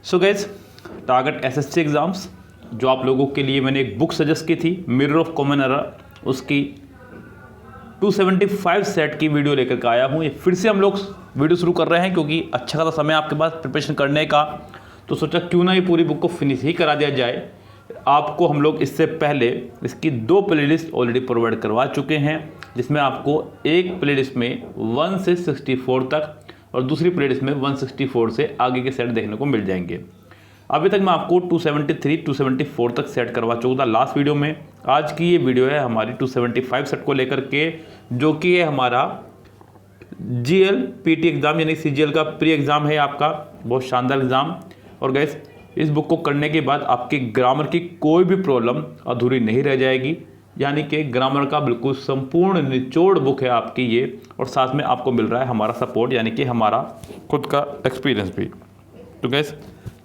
So guys, target SSC exams जो आप लोगों के लिए मैंने एक बुक सजेस्ट की थी मिरर ऑफ कॉमन एरर, उसकी 275 सेट की वीडियो लेकर के आया हूँ। ये फिर से हम लोग वीडियो शुरू कर रहे हैं क्योंकि अच्छा खासा समय आपके पास प्रिपरेशन करने का, तो सोचा क्यों ना ये पूरी बुक को फिनिश ही करा दिया जाए। आपको हम लोग इससे पहले इसकी 2 प्लेलिस्ट ऑलरेडी प्रोवाइड करवा चुके हैं, जिसमें आपको एक प्लेलिस्ट में 1 से 64 तक और दूसरी प्लेलिस्ट में 164 से आगे के सेट देखने को मिल जाएंगे। अभी तक मैं आपको 273, 274 तक सेट करवा चुका था लास्ट वीडियो में। आज की ये वीडियो है हमारी 275 सेट को लेकर के, जो कि है हमारा जीएल पीटी एग्ज़ाम यानी सीजीएल का प्री एग्ज़ाम है आपका, बहुत शानदार एग्ज़ाम। और गैस, इस बुक को करने के बाद आपकी ग्रामर की कोई भी प्रॉब्लम अधूरी नहीं रह जाएगी, यानी कि ग्रामर का बिल्कुल संपूर्ण निचोड़ बुक है आपकी ये। और साथ में आपको मिल रहा है हमारा सपोर्ट, यानी कि हमारा खुद का एक्सपीरियंस भी। तो गैस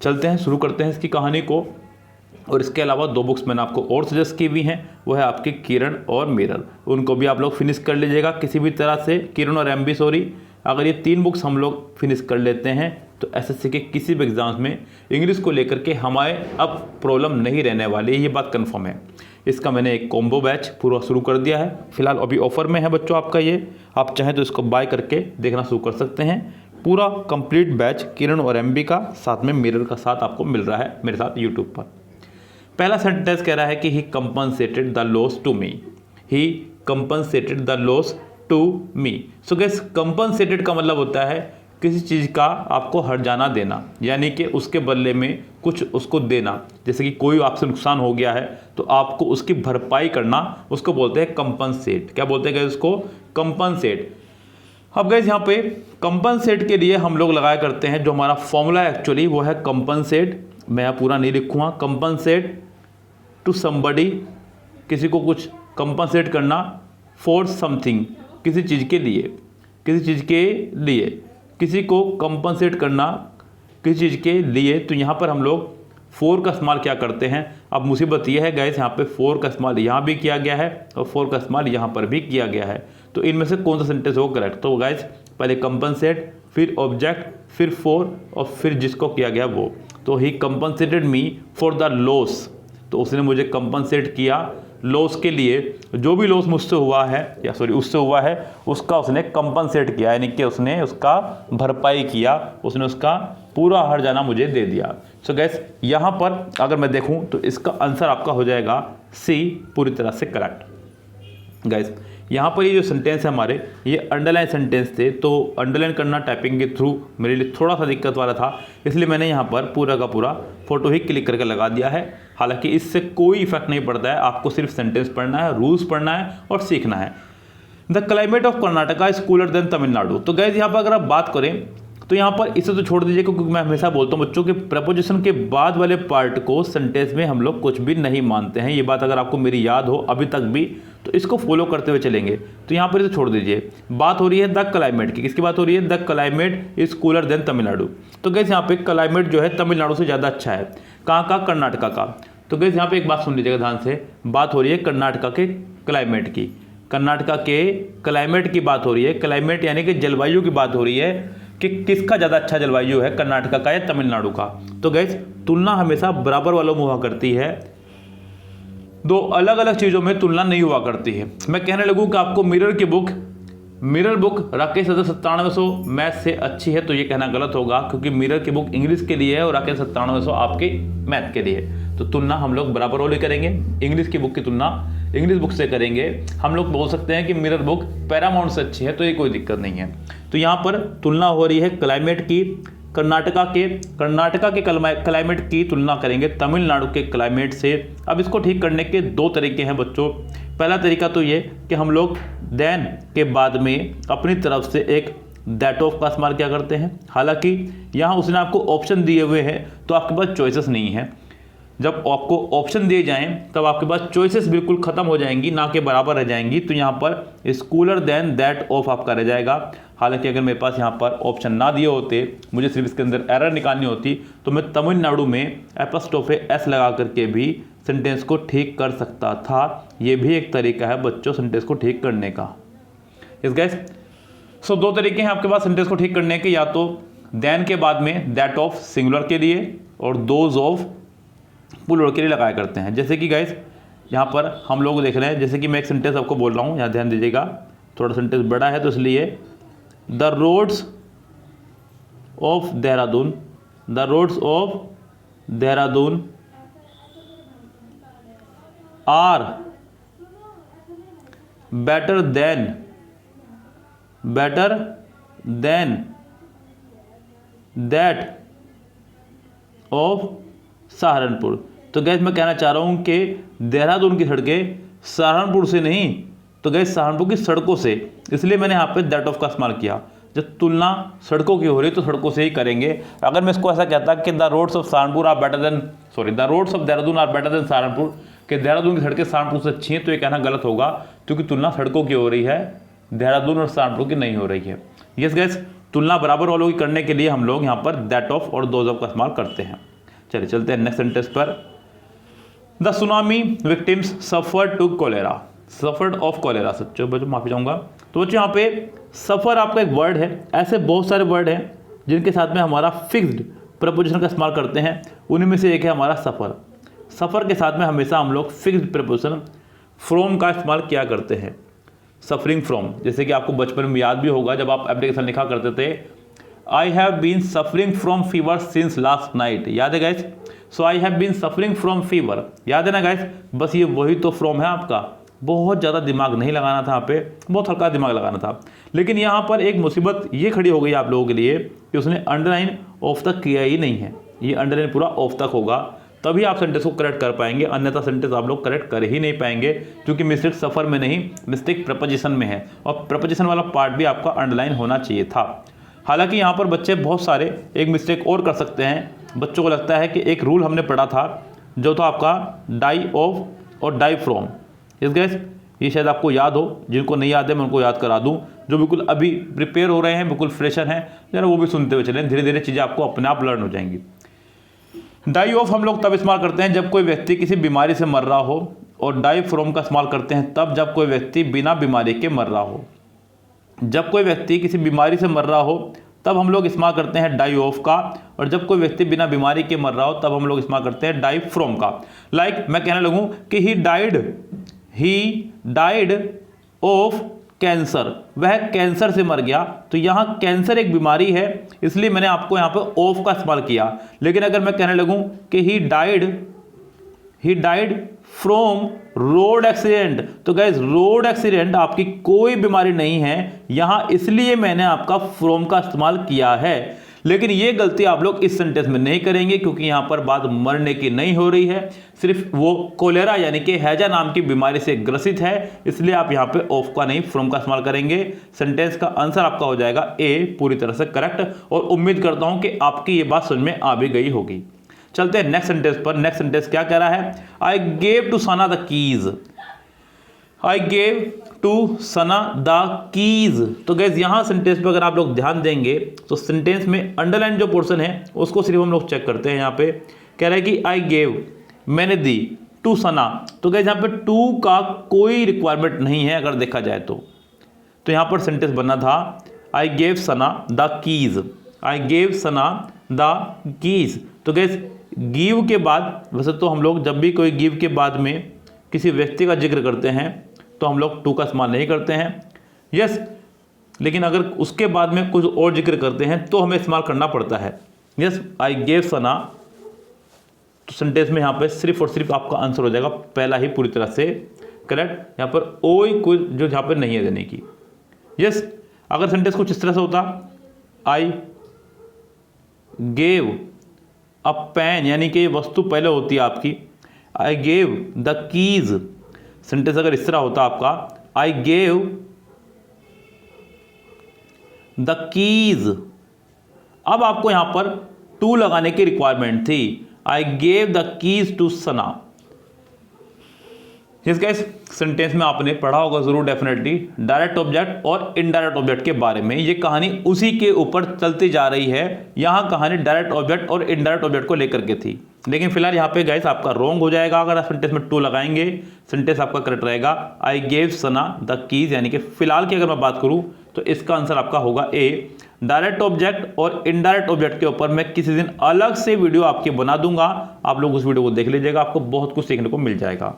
चलते हैं, शुरू करते हैं इसकी कहानी को। और इसके अलावा 2 बुक्स मैंने आपको और सजेस्ट की हुई हैं, वो है आपकी किरण और मिरर। उनको भी आप लोग फिनिश कर लीजिएगा किसी भी तरह से, किरण और एमबी सॉरी। अगर ये 3 बुक्स हम लोग फिनिश कर लेते हैं तो एसएससी के किसी भी एग्जाम्स में इंग्लिश को लेकर के हमारे अब प्रॉब्लम नहीं रहने वाली, ये बात कन्फर्म है। इसका मैंने एक कॉम्बो बैच पूरा शुरू कर दिया है, फिलहाल अभी ऑफर में है बच्चों आपका ये। आप चाहें तो इसको बाय करके देखना शुरू कर सकते हैं। पूरा कंप्लीट बैच किरण और एमबी का, साथ में मिरर का साथ आपको मिल रहा है मेरे साथ यूट्यूब पर। पहला सेंटेंस कह रहा है कि he compensated the loss to me. He compensated the loss to me. So guys, compensated का मतलब होता है किसी चीज़ का आपको हर्जाना जाना देना, यानी कि उसके बदले में कुछ उसको देना। जैसे कि कोई आपसे नुकसान हो गया है तो आपको उसकी भरपाई करना, उसको बोलते हैं कंपनसेट। क्या बोलते हैं उसको? कंपनसेट। अब गाइस यहाँ पे कंपनसेट के लिए हम लोग लगाया करते हैं, जो हमारा फॉर्मूला है एक्चुअली वो है कंपनसेट। मैं पूरा नहीं लिखूँगा। कंपनसेट टू समबडी, किसी को कुछ कंपनसेट करना, फॉर समथिंग, किसी चीज़ के लिए, किसी चीज़ के लिए, किसी को कंपनसेट करना किसी चीज़ के लिए। तो यहाँ पर हम लोग फोर का इस्तेमाल क्या करते हैं। अब मुसीबत यह है गाइस, यहाँ पे फोर का इस्तेमाल यहाँ भी किया गया है और फोर का इस्तेमाल यहाँ पर भी किया गया है। तो इनमें से कौन सा सेंटेंस होगा करेक्ट? तो गाइस पहले कंपनसेट, फिर ऑब्जेक्ट, फिर फोर और फिर जिसको किया गया वो। तो he compensated me for the loss, तो उसने मुझे कंपनसेट किया लॉस के लिए। जो भी लॉस मुझसे हुआ है या सॉरी उससे हुआ है उसका उसने कंपनसेट किया, यानी कि उसने उसका भरपाई किया, उसने उसका पूरा हर्जाना मुझे दे दिया। सो गैस यहाँ पर अगर मैं देखूँ तो इसका आंसर आपका हो जाएगा सी, पूरी तरह से करेक्ट। गैस यहाँ पर ये जो सेंटेंस है हमारे, ये अंडरलाइन सेंटेंस थे, तो अंडरलाइन करना टाइपिंग के थ्रू मेरे लिए थोड़ा सा दिक्कत वाला था, इसलिए मैंने यहाँ पर पूरा का पूरा फोटो ही क्लिक करके लगा दिया है। हालांकि इससे कोई इफेक्ट नहीं पड़ता है, आपको सिर्फ सेंटेंस पढ़ना है, रूल्स पढ़ना है और सीखना है। The climate of Karnataka is cooler than Tamil Nadu. तो गैस यहाँ पर अगर आप बात करें तो यहाँ पर इसे तो छोड़ दीजिए, क्योंकि मैं हमेशा बोलता हूँ बच्चों के प्रपोजिशन के बाद वाले पार्ट को सेंटेंस में हम लोग कुछ भी नहीं मानते हैं। ये बात अगर आपको मेरी याद हो अभी तक भी, तो इसको फॉलो करते हुए चलेंगे। तो यहाँ पर इसे छोड़ दीजिए। बात हो रही है द क्लाइमेट की। किसकी बात हो रही है? The climate is cooler than Tamil Nadu. तो गैस यहाँ पे क्लाइमेट जो है तमिलनाडु से ज़्यादा अच्छा है। कहाँ का? कर्नाटका का। तो गैस यहाँ पे एक बात सुन लीजिएगा ध्यान से, बात हो रही है कर्नाटका के क्लाइमेट की। कर्नाटका के क्लाइमेट की बात हो रही है। क्लाइमेट यानी कि जलवायु की बात हो रही है कि किसका ज़्यादा अच्छा जलवायु है, कर्नाटका का या तमिलनाडु का। तो गैस तुलना हमेशा बराबर वालों में हुआ करती है, दो अलग अलग चीज़ों में तुलना नहीं हुआ करती है। मैं कहने लगूँ कि आपको मिरर बुक राकेश 9700 मैथ से अच्छी है, तो ये कहना गलत होगा, क्योंकि मिरर की बुक इंग्लिश के लिए है और राकेश 9700 आपके मैथ के लिए। तो तुलना हम लोग बराबर वाली करेंगे। इंग्लिश की बुक की तुलना इंग्लिश बुक से करेंगे। हम लोग बोल सकते हैं कि मिरर बुक पैरामाउंट से अच्छी है, तो ये कोई दिक्कत नहीं है। तो यहाँ पर तुलना हो रही है क्लाइमेट की। कर्नाटका के क्लाइमेट की तुलना करेंगे तमिलनाडु के क्लाइमेट से। अब इसको ठीक करने के 2 तरीके हैं बच्चों। पहला तरीका तो ये कि हम लोग देन के बाद में अपनी तरफ से एक दैट ऑफ का इस्तेमाल क्या करते हैं। हालांकि यहाँ उसने आपको ऑप्शन दिए हुए हैं, तो आपके पास चॉइसेस नहीं है। जब आपको ऑप्शन दिए जाएं तब आपके पास चॉइसेस बिल्कुल ख़त्म हो जाएंगी, ना के बराबर रह जाएंगी। तो यहाँ पर स्कूलर देन दैट ऑफ आपका रह जाएगा। हालांकि अगर मेरे पास यहाँ पर ऑप्शन ना दिए होते, मुझे सिर्फ इसके अंदर एरर निकालनी होती, तो मैं तमिलनाडु में एपस्ट्रोफे एस लगा करके भी सेंटेंस को ठीक कर सकता था। ये भी एक तरीका है बच्चों सेंटेंस को ठीक करने का। इस गैस दो तरीके हैं आपके पास सेंटेंस को ठीक करने के, या तो देन के बाद में दैट ऑफ सिंगुलर के लिए, और दोज ऑफ प्लूरल के लिए लगाया करते हैं। जैसे कि गाइस यहाँ पर हम लोग देख रहे हैं, जैसे कि मैं एक सेंटेंस आपको बोल रहा हूँ, यहाँ ध्यान दीजिएगा, थोड़ा सेंटेंस बड़ा है तो इसलिए, the roads of Dehradun, the roads of Dehradun are better than that of Saharanpur. तो गैस मैं कहना चाह रहा हूँ कि देहरादून की सड़कें सहारनपुर से नहीं, तो गैस सहारनपुर की सड़कों से, इसलिए मैंने यहाँ पे दैट ऑफ का इस्तेमाल किया। जब तुलना सड़कों की हो रही तो सड़कों से ही करेंगे। अगर मैं इसको ऐसा कहता कि the roads of Saharanpur are better than, sorry, the roads of Dehradun are better than Saharanpur, कि देहरादून की सड़कें सहारनपुर से अच्छी हैं, तो ये कहना गलत होगा, क्योंकि तुलना सड़कों की हो रही है, देहरादून और सहारनपुर की नहीं हो रही है। यस गैस, तुलना बराबर वालों की करने के लिए हम लोग यहाँ पर दैट ऑफ और दोज ऑफ का इस्तेमाल करते हैं। चलिए चलते हैं नेक्स्ट सेंटेंस पर। The tsunami victims suffered to cholera, suffered of cholera, सच्चो बच्चों माफी चाहूँगा। तो बच्चों यहाँ पे सफ़र आपका एक वर्ड है, ऐसे बहुत सारे वर्ड हैं जिनके साथ में हमारा फिक्स्ड प्रपोजिशन का इस्तेमाल करते हैं, उन्हीं में से एक है हमारा सफ़र। सफ़र के साथ में हमेशा हम लोग फिक्स्ड प्रपोजिशन फ्रॉम का इस्तेमाल किया करते हैं, सफरिंग फ्रॉम। जैसे कि आपको बचपन में याद भी होगा, जब आप एप्लीकेशन लिखा करते थे, I have been suffering from fever since last night, याद है guys? So I have been suffering from fever, याद है ना गाइस? बस ये वही तो फ्रॉम है आपका, बहुत ज़्यादा दिमाग नहीं लगाना था, यहाँ पे बहुत हल्का दिमाग लगाना था। लेकिन यहाँ पर एक मुसीबत ये खड़ी हो गई आप लोगों के लिए कि उसने अंडरलाइन ऑफ तक किया ही नहीं है। ये अंडरलाइन पूरा ऑफ तक होगा, तभी आप सेंटेंस को करेक्ट कर पाएंगे, अन्यथा सेंटेंस आप लोग करेक्ट कर ही नहीं पाएंगे, क्योंकि मिस्टेक सफ़र में नहीं, मिस्टेक प्रपोजिशन में है, और प्रपोजिशन वाला पार्ट भी आपका अंडरलाइन होना चाहिए था। हालांकि यहाँ पर बच्चे बहुत सारे एक मिस्टेक और कर सकते हैं। बच्चों को लगता है कि एक रूल हमने पढ़ा था जो था आपका डाई ऑफ और डाई फ्रॉम। इस गैस ये शायद आपको याद हो, जिनको नहीं याद है मैं उनको याद करा दूं, जो बिल्कुल अभी प्रिपेयर हो रहे हैं, बिल्कुल फ्रेशर हैं, जरा वो भी सुनते हुए चलें, धीरे धीरे चीज़ें आपको अपने आप लर्न हो जाएंगी। डाई ऑफ हम लोग तब इस्तेमाल करते हैं जब कोई व्यक्ति किसी बीमारी से मर रहा हो, और डाई फ्रॉम का इस्तेमाल करते हैं तब जब कोई व्यक्ति बिना बीमारी के मर रहा हो। जब कोई व्यक्ति किसी बीमारी से मर रहा हो तब हम लोग इस्तेमाल करते हैं डाई ऑफ का, और जब कोई व्यक्ति बिना बीमारी के मर रहा हो तब हम लोग इस्तेमाल करते हैं डाई फ्रॉम का। लाइक मैं कहने लगूँ कि ही डाइड ऑफ कैंसर, वह कैंसर से मर गया, तो यहाँ कैंसर एक बीमारी है, इसलिए मैंने आपको यहाँ पे ऑफ का इस्तेमाल किया। लेकिन अगर मैं कहने लगूँ कि he died from road accident, तो गाइज रोड एक्सीडेंट आपकी कोई बीमारी नहीं है यहाँ, इसलिए मैंने आपका फ्रॉम का इस्तेमाल किया है। लेकिन ये गलती आप लोग इस सेंटेंस में नहीं करेंगे, क्योंकि यहाँ पर बात मरने की नहीं हो रही है, सिर्फ वो कोलेरा यानी कि हैजा नाम की बीमारी से ग्रसित है, इसलिए आप यहाँ पे ऑफ का नहीं फ्रॉम का इस्तेमाल करेंगे। सेंटेंस का आंसर आपका हो जाएगा ए, पूरी तरह से करेक्ट, और उम्मीद करता हूँ कि आपकी ये बात समझ में आ भी गई होगी। चलते हैं नेक्स्ट सेंटेंस पर। नेक्स्ट सेंटेंस क्या कह रहा है? I gave to Sana the keys, I gave to Sana the keys. तो गैस यहाँ सेंटेंस पे अगर आप लोग ध्यान देंगे तो सेंटेंस में अंडरलाइन जो पोर्शन है उसको सिर्फ हम लोग चेक करते हैं। यहाँ पे कह रहा है कि आई गेव, मैंने दी, टू सना, तो गैस यहाँ पे टू का कोई रिक्वायरमेंट नहीं है अगर देखा जाए तो यहाँ पर सेंटेंस बनना था I gave Sana the keys, I gave Sana the keys. तो गैस गिव के बाद, वैसे तो हम लोग जब भी कोई गिव के बाद में किसी व्यक्ति का जिक्र करते हैं तो हम लोग टू का इस्तेमाल नहीं करते हैं, यस। लेकिन अगर उसके बाद में कुछ और जिक्र करते हैं तो हमें इस्तेमाल करना पड़ता है, यस। आई गेव सना, तो सेंटेंस में यहाँ पे सिर्फ और सिर्फ आपका आंसर हो जाएगा पहला ही पूरी तरह से करेक्ट। यहाँ पर कोई जो यहाँ पर नहीं है देने की, यस। अगर सेंटेंस कुछ इस तरह से होता, आई गेव अ पेन, यानी कि ये वस्तु पहले होती है आपकी, आई गेव द कीज। सेंटेंस अगर इस तरह होता आपका, आई गेव द कीज, अब आपको यहां पर टू लगाने की रिक्वायरमेंट थी, I gave the keys to Sana. इस सेंटेंस में आपने पढ़ा होगा जरूर डेफिनेटली डायरेक्ट ऑब्जेक्ट और इनडायरेक्ट ऑब्जेक्ट के बारे में। ये कहानी उसी के ऊपर चलती जा रही है, यहाँ कहानी डायरेक्ट ऑब्जेक्ट और इनडायरेक्ट ऑब्जेक्ट को लेकर के थी। लेकिन फिलहाल यहाँ पे गाइस आपका रॉन्ग हो जाएगा, अगर आप सेंटेंस में टू लगाएंगे सेंटेंस आपका करेक्ट रहेगा, I gave Sana the keys, यानी कि फिलहाल की अगर मैं बात करूँ तो इसका आंसर आपका होगा ए, डायरेक्ट ऑब्जेक्ट और इनडायरेक्ट ऑब्जेक्ट के ऊपर मैं किसी दिन अलग से वीडियो आपके बना दूंगा, आप लोग उस वीडियो को देख लीजिएगा, आपको बहुत कुछ सीखने को मिल जाएगा।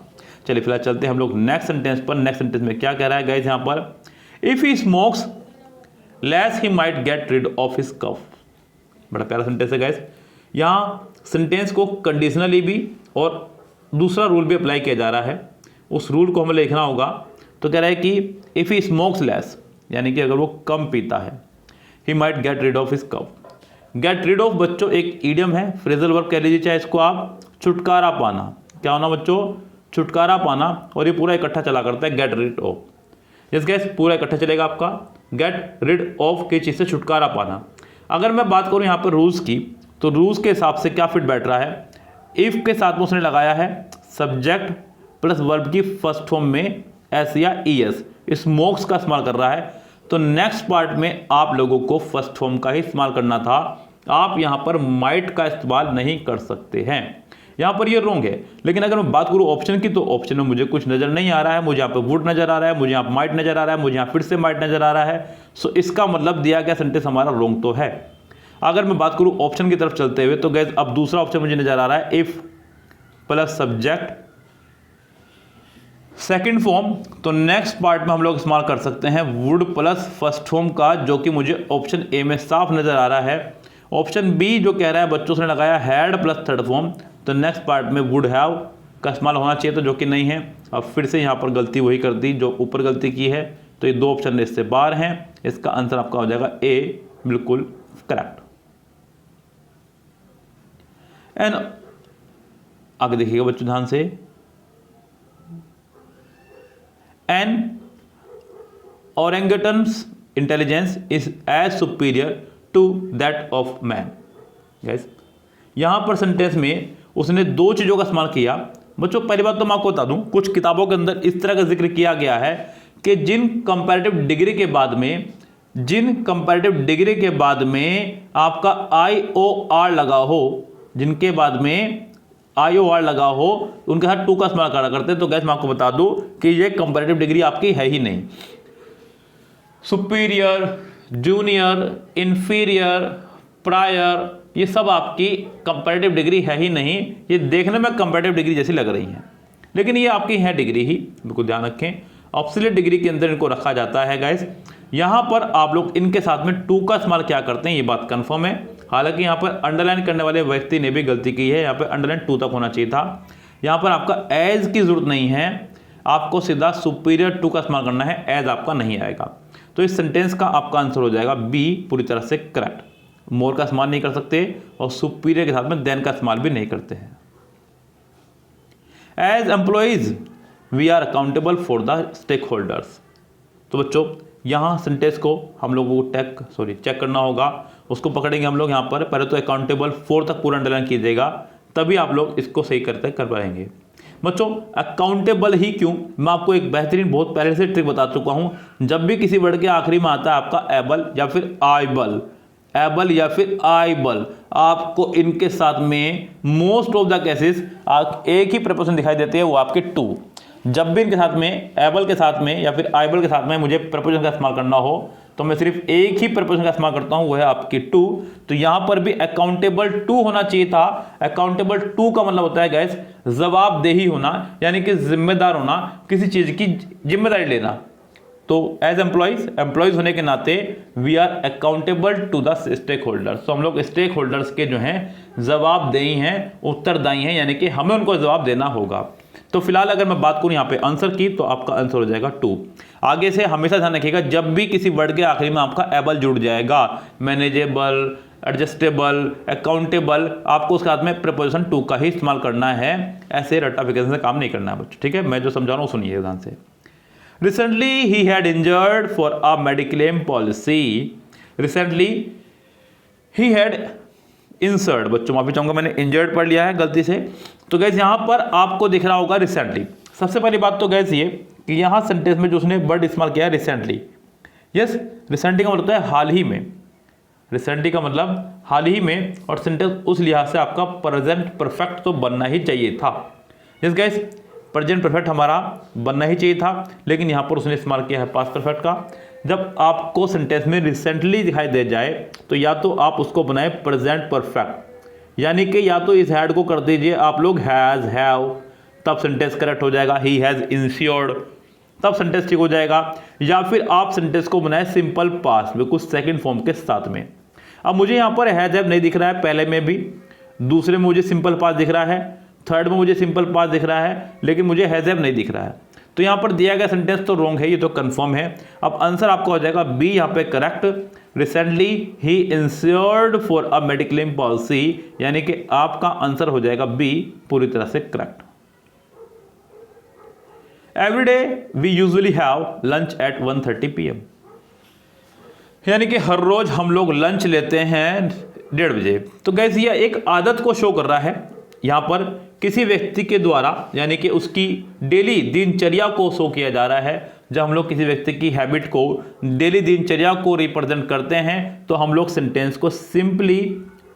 चलिए फिलहाल चलते हैं हम लोग नेक्स्ट सेंटेंस पर। नेक्स्ट सेंटेंस में क्या कह रहा है गाइस यहाँ पर, if he smokes less he might get rid of his cough. बड़ा प्यारा सेंटेंस है गाइस। यहाँ सेंटेंस को कंडीशनली भी और दूसरा रूल भी अप्लाई किया जा रहा है। उस रूल को हमें लिखना होगा। तो कह रहा है कि इफ ही स्मोक्स लेस, यानी कि अगर वो कम पीता है, he might get rid of his cough. Get rid of बच्चों एक ईडियम है, फ्रेजल वर्ब कह लीजिए चाहे इसको आप, छुटकारा पाना। क्या होना बच्चों, छुटकारा पाना। और ये पूरा इकट्ठा चला करता है गेट रिड ऑफ। जिस गैस पूरा इकट्ठा चलेगा आपका, गेट रिड ऑफ की चीज से छुटकारा पाना। अगर मैं बात करूं यहाँ पर रूल्स की, तो रूल्स के हिसाब से क्या फिट बैठ रहा है, इफ के साथ में उसने लगाया है सब्जेक्ट प्लस वर्ब की फर्स्ट फॉर्म में एस या ईएस, स्मोक्स का इस्तेमाल कर रहा है। तो नेक्स्ट पार्ट में आप लोगों को फर्स्ट फॉर्म का ही इस्तेमाल करना था। आप यहां पर माइट का इस्तेमाल नहीं कर सकते हैं, यहां पर ये रॉन्ग है। लेकिन अगर मैं बात करूं ऑप्शन की, तो ऑप्शन में मुझे कुछ नजर नहीं आ रहा है। मुझे यहाँ पे वुड नजर आ रहा है, मुझे यहाँ माइट नजर आ रहा है, मुझे यहाँ फिर से माइट नजर आ रहा है। सो इसका मतलब दिया गया सेंटेंस हमारा रॉन्ग तो है। अगर मैं बात करूं ऑप्शन की तरफ चलते हुए, तो गैस अब दूसरा ऑप्शन मुझे नजर आ रहा है, if plus subject second form. तो नेक्स्ट पार्ट में हम लोग इस्तेमाल कर सकते हैं वुड प्लस फर्स्ट फॉर्म का, जो कि मुझे ऑप्शन ए में साफ नजर आ रहा है। ऑप्शन बी जो कह रहा है बच्चों से लगाया हैड प्लस थर्ड फॉर्म, तो नेक्स्ट पार्ट में वुड हैव का इस्तेमाल होना चाहिए, तो जो कि नहीं है। अब फिर से यहाँ पर गलती वही कर दी जो ऊपर गलती की है। तो ये दो ऑप्शन इससे बाहर हैं। इसका आंसर आपका हो जाएगा ए, बिल्कुल करेक्ट। एंड आगे देखिएगा बच्चों ध्यान से, an orangutan's intelligence is as superior to that of man. Guys यहां पर सेंटेंस में उसने दो चीजों का इस्तेमाल किया। बच्चों पहली बात तो मैं आपको बता दूं, कुछ किताबों के अंदर इस तरह का जिक्र किया गया है कि जिन कंपैरेटिव डिग्री के बाद में आपका IOR लगा हो, जिनके बाद में IOR लगा हो, उनके साथ टू का इस्तेमाल करा करते हैं। तो गैस मैं आपको बता दूं कि ये कंपैरेटिव डिग्री आपकी है ही नहीं। सुपीरियर, जूनियर, इंफीरियर, प्रायर, ये सब आपकी कंपैरेटिव डिग्री है ही नहीं। ये देखने में कंपैरेटिव डिग्री जैसी लग रही हैं, लेकिन ये आपकी है डिग्री ही, बिल्कुल ध्यान रखें। ऑब्सोल्यूट डिग्री के अंदर इनको रखा जाता है गाइस। यहां पर आप लोग इनके साथ में टू का इस्तेमाल क्या करते हैं, ये बात कंफर्म है। हालांकि यहाँ पर अंडरलाइन करने वाले व्यक्ति ने भी गलती की है, यहाँ पर अंडरलाइन टू तक होना चाहिए था। यहाँ पर आपका एज की जरूरत नहीं है, आपको सीधा सुपीरियर टू का इस्तेमाल करना है, एज आपका नहीं आएगा। तो इस सेंटेंस का आपका आंसर हो जाएगा बी, पूरी तरह से करेक्ट। मोर का इस्तेमाल नहीं कर सकते और सुपीरियर के साथ में देन का इस्तेमाल भी नहीं करते हैं। As employees we are accountable for the stakeholders. तो बच्चों यहाँ सेंटेंस को हम लोगों को चेक करना होगा। उसको पकड़ेंगे हम लोग यहाँ पर। पहले तो अकाउंटेबल फॉर तक पूरा अंडरलाइन कीजिएगा, तभी आप लोग इसको सही कर पाएंगे। बच्चों अकाउंटेबल ही क्यों, मैं आपको एक बेहतरीन बहुत पहले से ट्रिक बता चुका हूं। जब भी किसी वर्ड के आखिरी में आता है आपका एबल या फिर आइबल, एबल या फिर आइबल, आपको इनके साथ में मोस्ट ऑफ द केसेस एक ही प्रपोजिशन दिखाई देते हैं, वो आपके टू। जब भी इनके साथ में, एबल के साथ में या फिर आइबल के साथ में मुझे प्रपोजिशन का इस्तेमाल करना हो, तो मैं सिर्फ एक ही प्रपोजिशन का इस्तेमाल करता हूं, वो है आपकी टू। तो यहां पर भी अकाउंटेबल टू होना चाहिए था। अकाउंटेबल टू का मतलब होता है गैस जवाबदेही होना, यानी कि जिम्मेदार होना, किसी चीज की जिम्मेदारी लेना। तो एज एम्प्लॉइज होने के नाते we are accountable to the stakeholders. तो हम लोग स्टेक होल्डर्स के जो हैं जवाबदेही हैं, उत्तरदायी हैं, यानी कि हमें उनको जवाब देना होगा। तो फिलहाल अगर मैं बात करूं यहाँ पे आंसर की, तो आपका आंसर हो जाएगा टू। आगे से हमेशा ध्यान रखिएगा, जब भी किसी वर्ड के आखिरी में आपका एबल जुड़ जाएगा, मैनेजेबल, एडजस्टेबल, अकाउंटेबल, आपको उसके साथ में प्रपोजिशन टू का ही इस्तेमाल करना है। ऐसे रट्टाफिकेशन से काम नहीं करना है बच्चों, ठीक है। मैं जो समझा रहा हूँ सुनिए ध्यान से। Recently he had injured for a mediclaim policy. Recently he had insert, बच्चों माफी चाहूंगा मैंने इंजर्ड पढ़ लिया है गलती से। तो गैस यहां पर आपको दिख रहा होगा रिसेंटली। सबसे पहली बात तो गैस ये कि यहां सेंटेंस में जो उसने वर्ड इस्तेमाल किया है रिसेंटली, यस रिसेंटली का मतलब होता है हाल ही में। रिसेंटली का मतलब हाल ही में, और सेंटेंस उस लिहाज से आपका प्रेजेंट परफेक्ट तो बनना ही चाहिए था। यस गैस प्रेजेंट परफेक्ट हमारा बनना ही चाहिए था, लेकिन यहां पर उसने इस्तेमाल किया है पास्ट परफेक्ट का। जब आपको सेंटेंस में रिसेंटली दिखाई दे जाए तो या तो आप उसको बनाए प्रेजेंट परफेक्ट, यानी कि या तो इस हैड को कर दीजिए आप लोग हैज़, हैव, तब सेंटेंस करेक्ट हो जाएगा। ही हैज़ इंश्योर्ड, तब सेंटेंस ठीक हो जाएगा। या फिर आप सेंटेंस को बनाए सिंपल पास्ट, बिल्कुल सेकंड फॉर्म के साथ में। अब मुझे यहाँ पर हैज़ हैव नहीं दिख रहा है, पहले में भी, दूसरे में मुझे सिंपल पास्ट दिख रहा है, थर्ड में मुझे सिंपल पास्ट दिख रहा है, लेकिन मुझे हैज़ हैव नहीं दिख रहा है। तो यहाँ पर दिया गया सेंटेंस तो रॉन्ग है, ये तो कंफर्म है। अब आंसर आपका हो जाएगा बी यहाँ पे correct. Recently he insured for a mediclaim policy, यानी कि आपका आंसर हो जाएगा बी पूरी तरह से correct. Every day we usually have lunch at 1:30 PM, यानी कि हर रोज हम लोग लंच लेते हैं 1:30 बजे। तो गैस ये एक आदत को शो कर रहा है यहाँ पर, किसी व्यक्ति के द्वारा, यानी कि उसकी डेली दिनचर्या को शो किया जा रहा है। जब हम लोग किसी व्यक्ति की हैबिट को, डेली दिनचर्या को रिप्रेजेंट करते हैं तो हम लोग सेंटेंस को सिंपली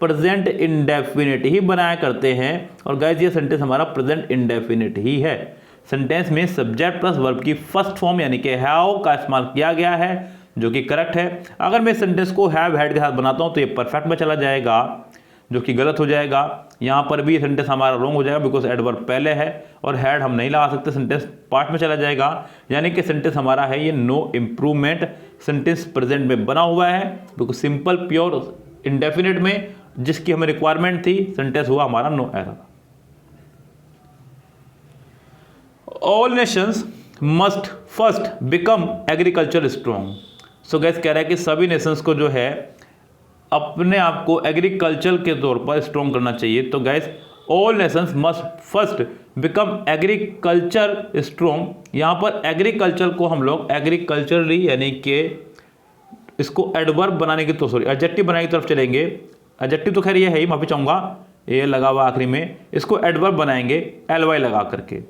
प्रेजेंट इंडेफिनिट ही बनाया करते हैं। और गाइस ये सेंटेंस हमारा प्रेजेंट इंडेफिनिट ही है। सेंटेंस में सब्जेक्ट प्लस वर्ब की फर्स्ट फॉर्म यानी कि हैव का इस्तेमाल किया गया है, जो कि करेक्ट है। अगर मैं सेंटेंस को हैव हैड के साथ बनाता हूं तो ये परफेक्ट में चला जाएगा, जो कि गलत हो जाएगा। यहाँ पर भी सेंटेंस हमारा रॉन्ग हो जाएगा, बिकॉज एडवर्ब पहले है और हैड हम नहीं लगा सकते, सेंटेंस पार्ट में चला जाएगा। यानी कि सेंटेंस हमारा है ये नो इम्प्रूवमेंट, सेंटेंस प्रेजेंट में बना हुआ है, बिकॉज सिंपल प्योर इंडेफिनिट में जिसकी हमें रिक्वायरमेंट थी, सेंटेंस हुआ हमारा no error. All nations must first become agriculture strong. So guys कह रहा है कि सभी नेशंस को जो है अपने आप को एग्रीकल्चर के तौर पर स्ट्रॉन्ग करना चाहिए। तो gas all nations must first become agriculture strong, यहाँ पर एग्रीकल्चर को हम लोग एग्रीकल्चरली यानी कि इसको एडवर्ब बनाने की, तो सॉरी एडजेक्टिव बनाने की तरफ चलेंगे। एडजेक्टिव तो खैर ये है ही, माफी चाहूँगा, ये लगा हुआ आखिरी में, इसको एडवर्ब बनाएंगे ly लगा करके।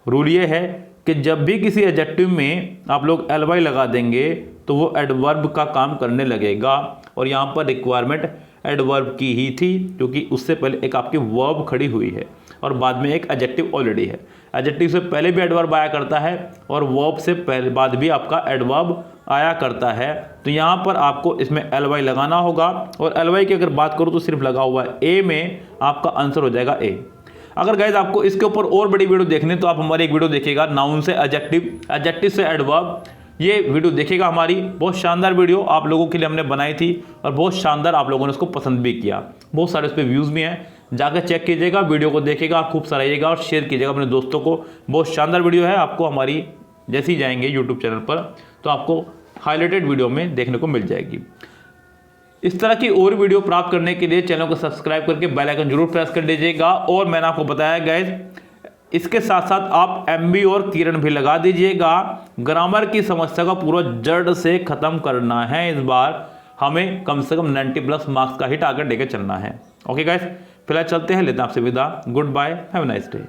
रूल ये है कि जब भी किसी एडजेक्टिव में आप लोग ly लगा देंगे तो वो एडवर्ब का काम करने लगेगा। और यहाँ पर रिक्वायरमेंट एडवर्ब की ही थी, क्योंकि उससे पहले एक आपकी वर्ब खड़ी हुई है और बाद में एक एडजेक्टिव ऑलरेडी है। एडजेक्टिव से पहले भी एडवर्ब आया करता है और वर्ब से पहले बाद भी आपका एडवर्ब आया करता है। तो यहाँ पर आपको इसमें ly लगाना होगा। और ly की अगर बात करूँ तो सिर्फ लगा हुआ है ए में, आपका आंसर हो जाएगा ए। अगर गाइज आपको इसके ऊपर और बड़ी वीडियो देखनी तो आप हमारी एक वीडियो देखिएगा, नाउन से एडजेक्टिव, एडजेक्टिव से एडवर्ब, ये वीडियो देखिएगा हमारी। बहुत शानदार वीडियो आप लोगों के लिए हमने बनाई थी और बहुत शानदार आप लोगों ने उसको पसंद भी किया, बहुत सारे उस पर व्यूज़ भी हैं। जाकर चेक कीजिएगा, वीडियो को देखिएगा, खूब सराहिएगा और शेयर कीजिएगा अपने दोस्तों को। बहुत शानदार वीडियो है, आपको हमारी जैसे ही जाएंगे यूट्यूब चैनल पर तो आपको हाईलाइटेड वीडियो में देखने को मिल जाएगी। इस तरह की और वीडियो प्राप्त करने के लिए चैनल को सब्सक्राइब करके बेल आइकन जरूर प्रेस कर दीजिएगा। और मैंने आपको बताया गाइस, इसके साथ साथ आप MB और किरण भी लगा दीजिएगा। ग्रामर की समस्या का पूरा जड़ से खत्म करना है। इस बार हमें कम से कम 90+ मार्क्स का ही टारगेट लेकर चलना है। ओके गाइस, फिलहाल चलते हैं, लेते हैं आपसे विदा। Goodbye, have a nice day.